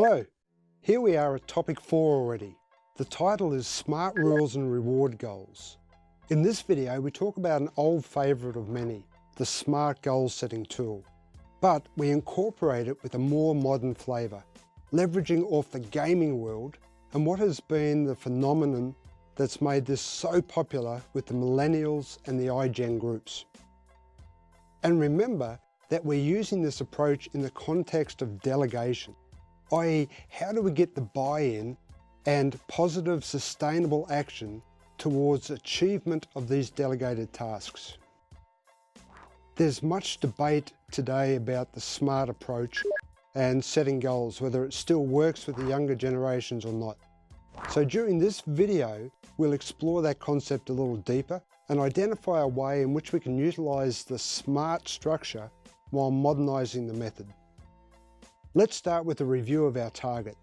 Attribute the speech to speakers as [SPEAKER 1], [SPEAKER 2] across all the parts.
[SPEAKER 1] Hello, here we are at topic 4 already. The title is Smart Rules and Reward Goals. In this video we talk about an old favourite of many, the Smart Goal Setting tool. But we incorporate it with a more modern flavour, leveraging off the gaming world and what has been the phenomenon that's made this so popular with the millennials and the iGen groups. And remember that we're using this approach in the context of delegation, i.e. how do we get the buy-in and positive sustainable action towards achievement of these delegated tasks. There's much debate today about the SMART approach and setting goals, whether it still works with the younger generations or not. So during this video, we'll explore that concept a little deeper and identify a way in which we can utilize the SMART structure while modernizing the method. Let's start with a review of our target.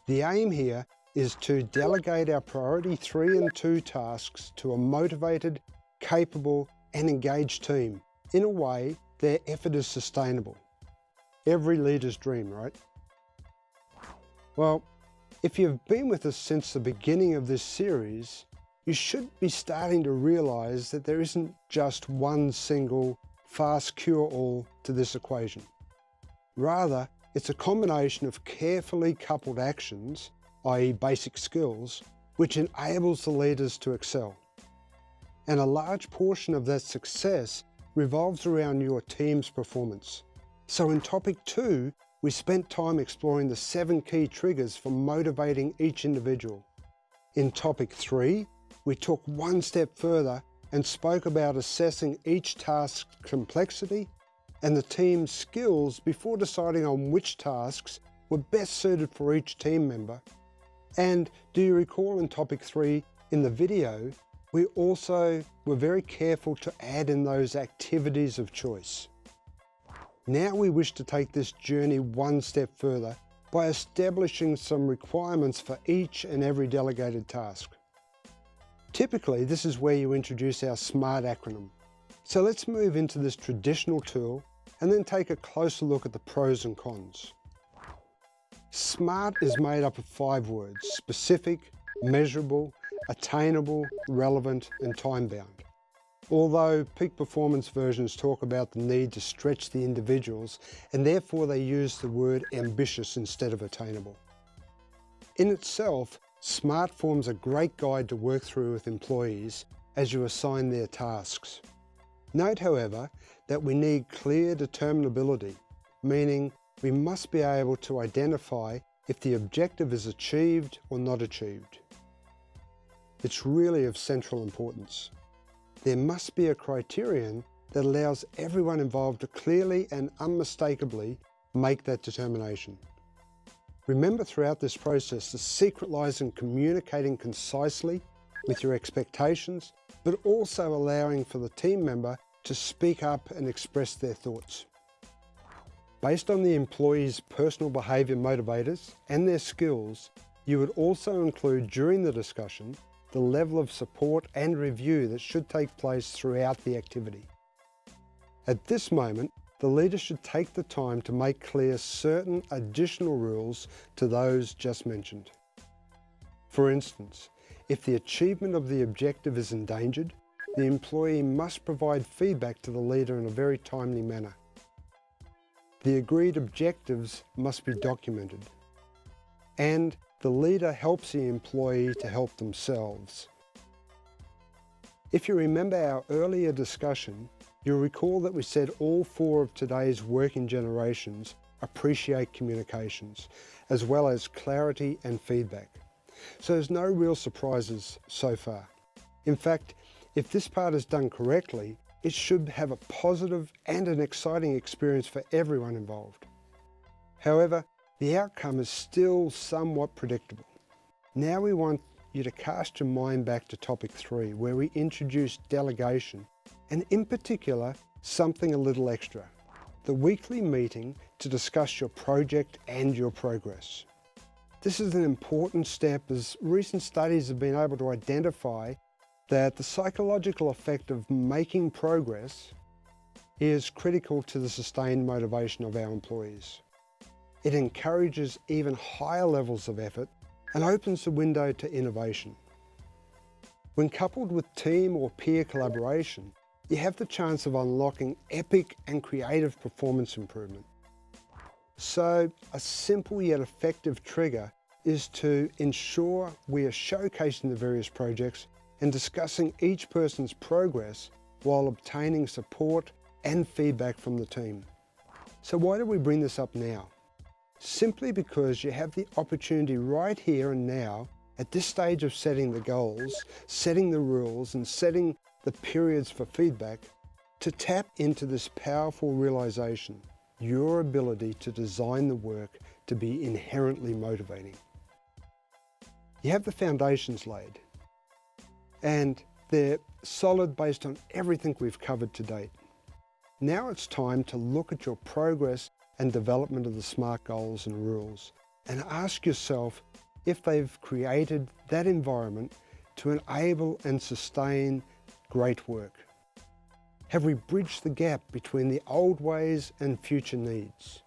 [SPEAKER 1] The aim here is to delegate our priority 3 and 2 tasks to a motivated, capable and engaged team in a way their effort is sustainable. Every leader's dream, right? Well, if you've been with us since the beginning of this series, you should be starting to realize that there isn't just one single fast cure-all to this equation. Rather, it's a combination of carefully coupled actions, i.e. basic skills, which enables the leaders to excel. And a large portion of that success revolves around your team's performance. So in topic 2, we spent time exploring the 7 key triggers for motivating each individual. In topic 3, we took one step further and spoke about assessing each task's complexity and the team's skills before deciding on which tasks were best suited for each team member. And do you recall in topic 3 in the video, we also were very careful to add in those activities of choice. Now we wish to take this journey one step further by establishing some requirements for each and every delegated task. Typically, this is where you introduce our SMART acronym. So let's move into this traditional tool and then take a closer look at the pros and cons. SMART is made up of 5 words: specific, measurable, attainable, relevant, and time-bound. Although peak performance versions talk about the need to stretch the individuals, and therefore they use the word ambitious instead of attainable. In itself, SMART forms a great guide to work through with employees as you assign their tasks. Note, however, that we need clear determinability, meaning we must be able to identify if the objective is achieved or not achieved. It's really of central importance. There must be a criterion that allows everyone involved to clearly and unmistakably make that determination. Remember, throughout this process, the secret lies in communicating concisely with your expectations, but also allowing for the team member to speak up and express their thoughts. Based on the employee's personal behaviour motivators and their skills, you would also include during the discussion the level of support and review that should take place throughout the activity. At this moment, the leader should take the time to make clear certain additional rules to those just mentioned. For instance, if the achievement of the objective is endangered, the employee must provide feedback to the leader in a very timely manner. The agreed objectives must be documented, and the leader helps the employee to help themselves. If you remember our earlier discussion, you'll recall that we said all 4 of today's working generations appreciate communications, as well as clarity and feedback. So there's no real surprises so far. In fact, if this part is done correctly, it should have a positive and an exciting experience for everyone involved. However, the outcome is still somewhat predictable. Now we want you to cast your mind back to topic 3, where we introduced delegation, and in particular, something a little extra: the weekly meeting to discuss your project and your progress. This is an important step, as recent studies have been able to identify that the psychological effect of making progress is critical to the sustained motivation of our employees. It encourages even higher levels of effort and opens the window to innovation. When coupled with team or peer collaboration, you have the chance of unlocking epic and creative performance improvement. So, a simple yet effective trigger is to ensure we are showcasing the various projects and discussing each person's progress while obtaining support and feedback from the team. So why do we bring this up now? Simply because you have the opportunity right here and now, at this stage of setting the goals, setting the rules, and setting the periods for feedback, to tap into this powerful realization, your ability to design the work to be inherently motivating. You have the foundations laid, and they're solid based on everything we've covered to date. Now it's time to look at your progress and development of the SMART goals and rules and ask yourself if they've created that environment to enable and sustain great work. Have we bridged the gap between the old ways and future needs?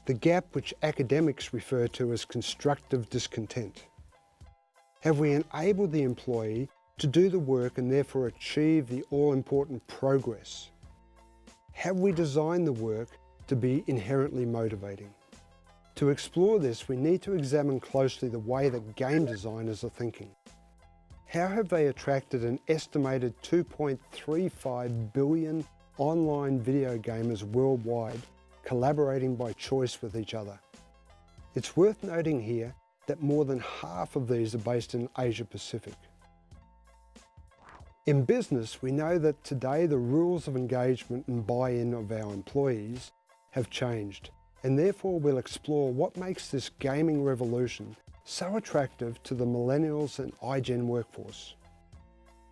[SPEAKER 1] The gap which academics refer to as constructive discontent. Have we enabled the employee to do the work and therefore achieve the all-important progress? Have we designed the work to be inherently motivating? To explore this, we need to examine closely the way that game designers are thinking. How have they attracted an estimated 2.35 billion online video gamers worldwide, collaborating by choice with each other? It's worth noting here that more than half of these are based in Asia Pacific. In business, we know that today the rules of engagement and buy-in of our employees have changed, and therefore we'll explore what makes this gaming revolution so attractive to the millennials and iGen workforce.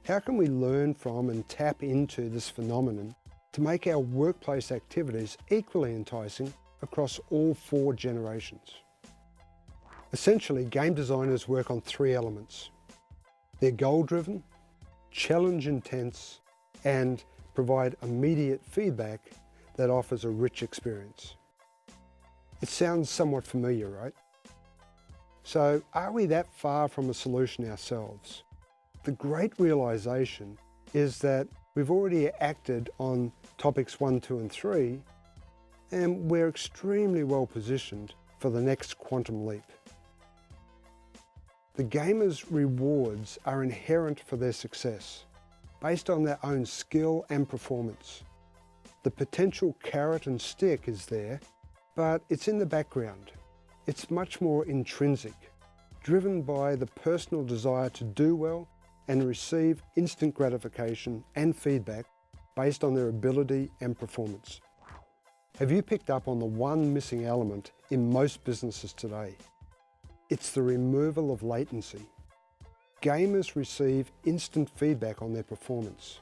[SPEAKER 1] How can we learn from and tap into this phenomenon to make our workplace activities equally enticing across all 4 generations? Essentially, game designers work on 3 elements. They're goal-driven, challenge intense, and provide immediate feedback that offers a rich experience. It sounds somewhat familiar, right? So are we that far from a solution ourselves? The great realization is that we've already acted on topics 1, 2, and 3, and we're extremely well positioned for the next quantum leap. The gamers' rewards are inherent for their success, based on their own skill and performance. The potential carrot and stick is there, but it's in the background. It's much more intrinsic, driven by the personal desire to do well and receive instant gratification and feedback based on their ability and performance. Have you picked up on the one missing element in most businesses today? It's the removal of latency. Gamers receive instant feedback on their performance.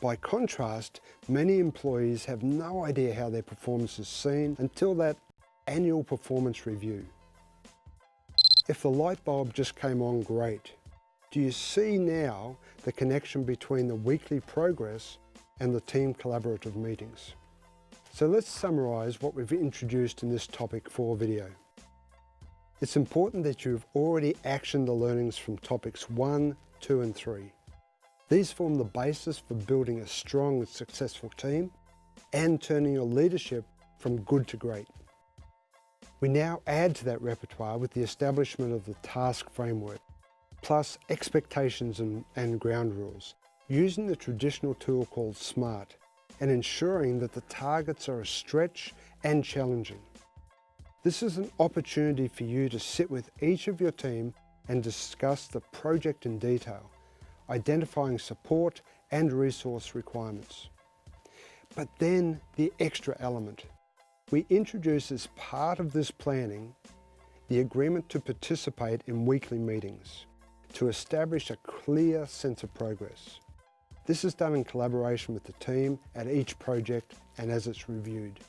[SPEAKER 1] By contrast, many employees have no idea how their performance is seen until that annual performance review. If the light bulb just came on, great. Do you see now the connection between the weekly progress and the team collaborative meetings? So let's summarize what we've introduced in this topic 4 video. It's important that you've already actioned the learnings from topics 1, 2, and 3. These form the basis for building a strong and successful team and turning your leadership from good to great. We now add to that repertoire with the establishment of the task framework, plus expectations and ground rules, using the traditional tool called SMART, and ensuring that the targets are a stretch and challenging. This is an opportunity for you to sit with each of your team and discuss the project in detail, identifying support and resource requirements. But then the extra element. We introduce as part of this planning the agreement to participate in weekly meetings to establish a clear sense of progress. This is done in collaboration with the team at each project and as it's reviewed.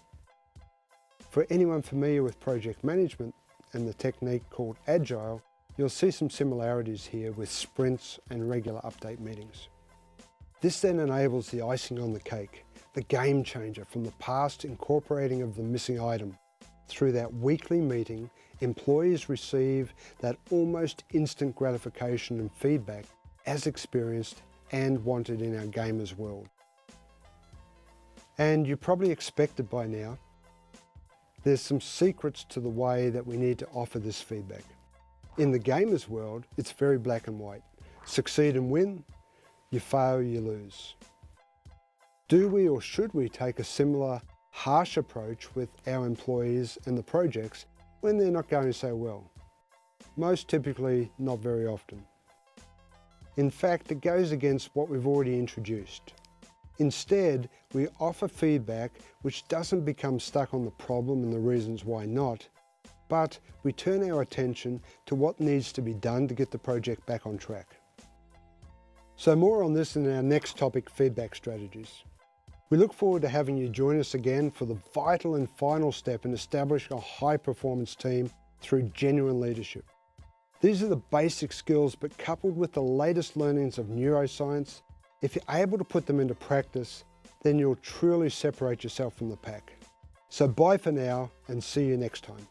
[SPEAKER 1] For anyone familiar with project management and the technique called Agile, you'll see some similarities here with sprints and regular update meetings. This then enables the icing on the cake, the game changer from the past incorporating of the missing item, through that weekly meeting, employees receive that almost instant gratification and feedback as experienced and wanted in our gamers world. And you probably expected by now, there's some secrets to the way that we need to offer this feedback. In the gamers world, it's very black and white. Succeed and win, you fail, you lose. Do we or should we take a similar harsh approach with our employees and the projects when they're not going so well? Most typically, not very often. In fact, it goes against what we've already introduced. Instead, we offer feedback which doesn't become stuck on the problem and the reasons why not, but we turn our attention to what needs to be done to get the project back on track. So more on this in our next topic, feedback strategies. We look forward to having you join us again for the vital and final step in establishing a high-performance team through genuine leadership. These are the basic skills, but coupled with the latest learnings of neuroscience, if you're able to put them into practice, then you'll truly separate yourself from the pack. So bye for now and see you next time.